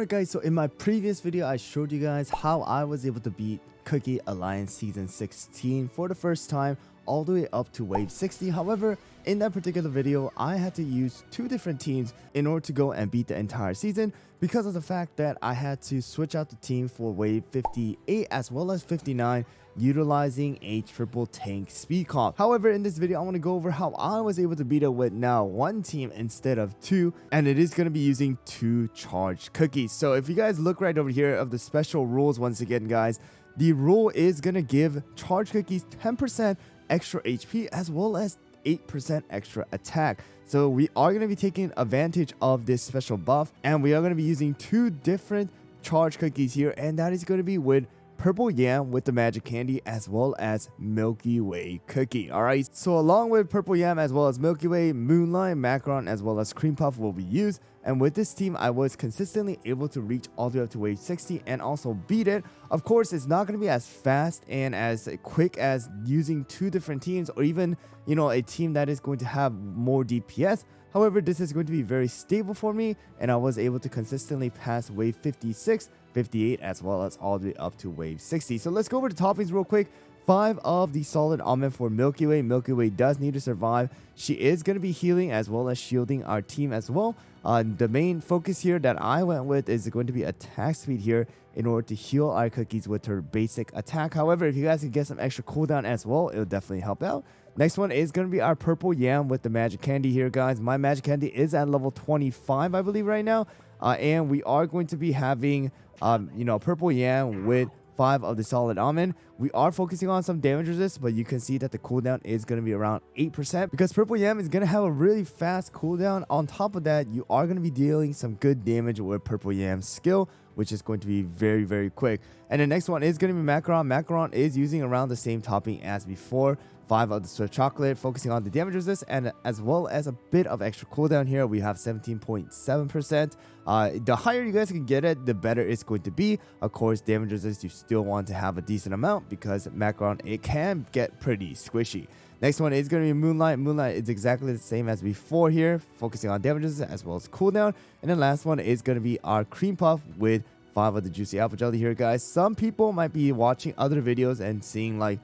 Alright guys, so in my previous video I showed you guys how I was able to beat Cookie Alliance Season 16 for the first time all the way up to Wave 60. However, in that particular video, I had to use two different teams in order to go and beat the entire season because of the fact that I had to switch out the team for Wave 58 as well as 59 utilizing a triple tank speed comp. However, in this video, I want to go over how I was able to beat it with now one team instead of two, and it is going to be using two charged cookies. So if you guys look right over here of the special rules once again, guys, the rule is going to give charged cookies 10% extra HP as well as 8% extra attack. So we are going to be taking advantage of this special buff, and we are going to be using two different charged cookies here, and that is going to be with Purple Yam with the Magic Candy as well as Milky Way Cookie. Alright, so along with Purple Yam as well as Milky Way, Moonlight, Macaron as well as Cream Puff will be used. And with this team, I was consistently able to reach all the way up to Wave 60 and also beat it. Of course, it's not going to be as fast and as quick as using two different teams or even, a team that is going to have more DPS. However, this is going to be very stable for me, and I was able to consistently pass Wave 56, 58, as well as all the way up to Wave 60. So let's go over to toppings real quick. 5 of the solid almond for Milky Way. Milky Way does need to survive. She is going to be healing as well as shielding our team as well. The main focus here that I went with is going to be attack speed here in order to heal our cookies with her basic attack. However, if you guys can get some extra cooldown as well, it will definitely help out. Next one is going to be our Purple Yam with the Magic Candy here, guys. My Magic Candy is at level 25, I believe, right now. And we are going to be having, Purple Yam with 5 of the solid almond. We are focusing on some damage resist, but you can see that the cooldown is going to be around 8% because Purple Yam is going to have a really fast cooldown. On top of that, you are going to be dealing some good damage with Purple Yam's skill, which is going to be very, very quick. And the next one is going to be Macaron. Macaron is using around the same topping as before. 5 of the Swift Chocolate, focusing on the damage resist and as well as a bit of extra cooldown here. We have 17.7%. The higher you guys can get it, the better it's going to be. Of course, damage resist, you still want to have a decent amount because Macaron, it can get pretty squishy. Next one is going to be Moonlight. Moonlight is exactly the same as before here, focusing on damage resist as well as cooldown. And the last one is going to be our Cream Puff with 5 of the Juicy Apple Jelly here, guys. Some people might be watching other videos and seeing 4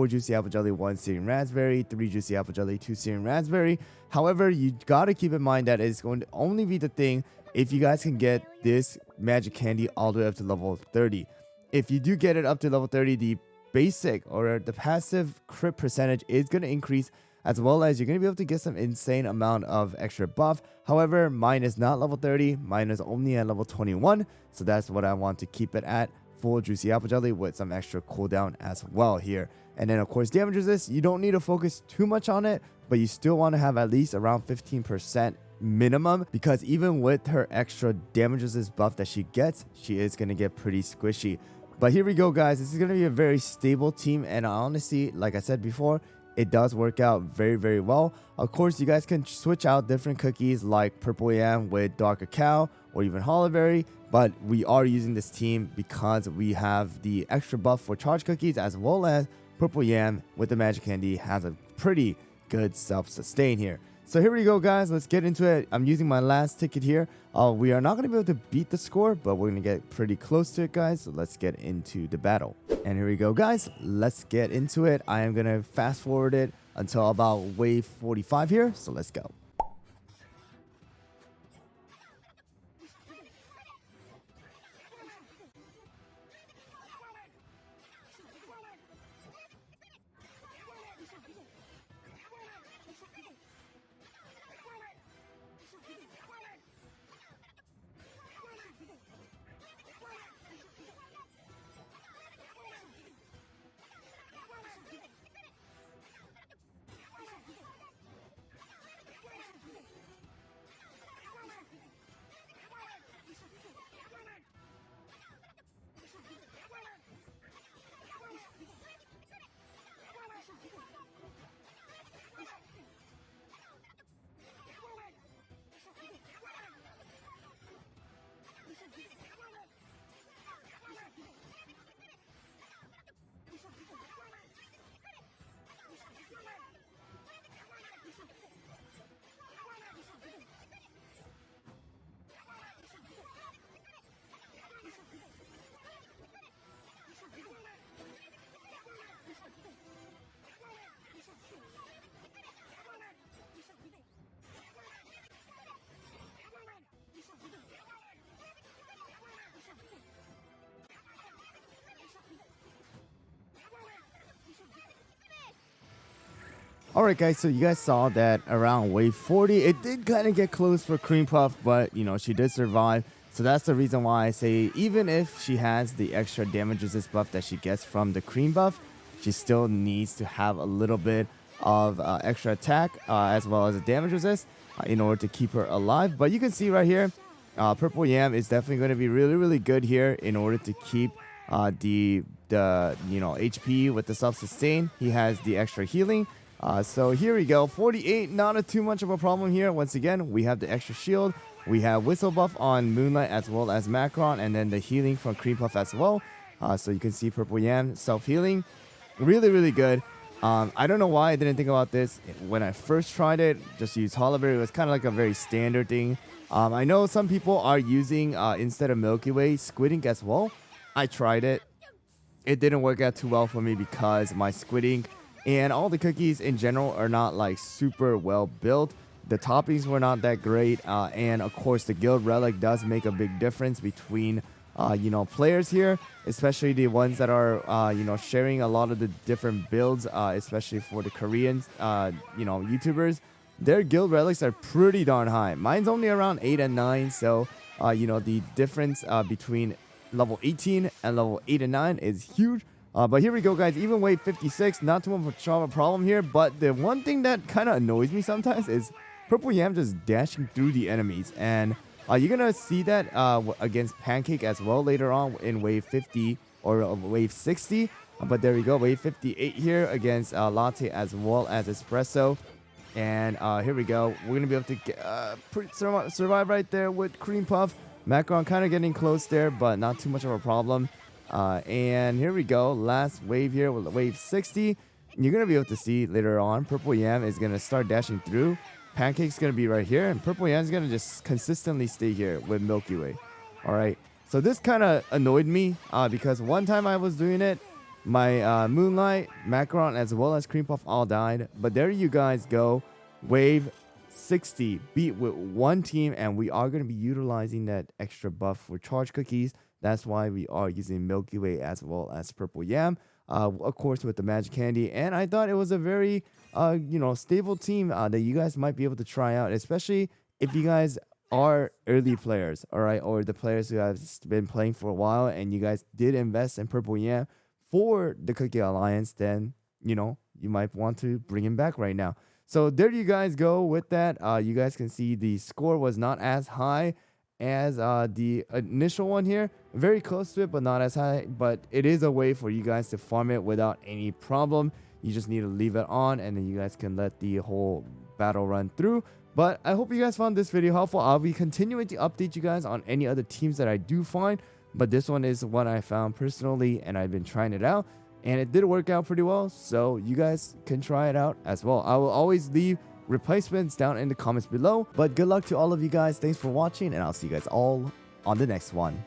Juicy Apple Jelly, 1 Searing Raspberry, 3 Juicy Apple Jelly, 2 Searing Raspberry. However, you gotta keep in mind that it's going to only be the thing if you guys can get this Magic Candy all the way up to level 30. If you do get it up to level 30, the basic or the passive crit percentage is going to increase, as well as you're going to be able to get some insane amount of extra buff. However, mine is not level 30, mine is only at level 21, so that's what I want to keep it at. Full Juicy Apple Jelly with some extra cooldown as well here. And then of course damage resist, you don't need to focus too much on it, but you still want to have at least around 15% minimum, because even with her extra damage resist buff that she gets, she is going to get pretty squishy. But here we go, guys. This is going to be a very stable team, and honestly, like I said before, it does work out very, very well. Of course, you guys can switch out different cookies like Purple Yam with Dark Cacao or even Hollyberry, but we are using this team because we have the extra buff for charge cookies, as well as Purple Yam with the Magic Candy has a pretty good self-sustain here. So here we go, guys. Let's get into it. I'm using my last ticket here. We are not going to be able to beat the score, but we're going to get pretty close to it, guys. So let's get into the battle. And here we go, guys. Let's get into it. I am going to fast forward it until about wave 45 here. So let's go. Alright guys, so you guys saw that around wave 40, it did kind of get close for Cream Puff, but you know, she did survive. So that's the reason why I say even if she has the extra damage resist buff that she gets from the cream buff, she still needs to have a little bit of extra attack as well as a damage resist in order to keep her alive. But you can see right here, Purple Yam is definitely going to be really good here in order to keep the HP with the self-sustain. He has the extra healing. So here we go, 48, not too much of a problem here. Once again, we have the extra shield. We have Whistle buff on Moonlight as well as Macron, and then the healing from Cream Puff as well. So you can see Purple Yam self-healing. Really good. I don't know why I didn't think about this when I first tried it. Just use Hollow. It was kind of like a very standard thing. I know some people are using, instead of Milky Way, Squid Ink as well. I tried it. It didn't work out too well for me because my Squid Ink and all the cookies in general are not like super well built. The toppings were not that great, and of course the guild relic does make a big difference between players here, especially the ones that are sharing a lot of the different builds, especially for the Koreans YouTubers. Their guild relics are pretty darn high. Mine's only around 8 and 9, so the difference between level 18 and level 8 and 9 is huge. But here we go, guys. Even wave 56, not too much of a problem here. But the one thing that kind of annoys me sometimes is Purple Yam just dashing through the enemies. And you're going to see that against Pancake as well later on in wave 50 or wave 60. But there we go, wave 58 here against Latte as well as Espresso. And here we go. We're going to be able to survive right there with Cream Puff. Macron kind of getting close there, but not too much of a problem. And here we go, last wave here with wave 60. You're going to be able to see later on, Purple Yam is going to start dashing through. Pancake's going to be right here, and Purple Yam is going to just consistently stay here with Milky Way. Alright, so this kind of annoyed me because one time I was doing it, my Moonlight, Macron, as well as Cream Puff all died. But there you guys go, wave 60 beat with one team, and we are going to be utilizing that extra buff for charge cookies. That's why we are using Milky Way as well as Purple Yam, of course with the Magic Candy. And I thought it was a very stable team that you guys might be able to try out, especially if you guys are early players, all right, or the players who have been playing for a while and you guys did invest in Purple Yam for the Cookie Alliance. Then you might want to bring him back right now. So there you guys go with that. You guys can see the score was not as high as the initial one here. Very close to it, but not as high. But it is a way for you guys to farm it without any problem. You just need to leave it on, and then you guys can let the whole battle run through. But I hope you guys found this video helpful. I'll be continuing to update you guys on any other teams that I do find, but this one is one I found personally, and I've been trying it out, and it did work out pretty well. So you guys can try it out as well. I will always leave replacements down in the comments below. But good luck to all of you guys. Thanks for watching, and I'll see you guys all on the next one.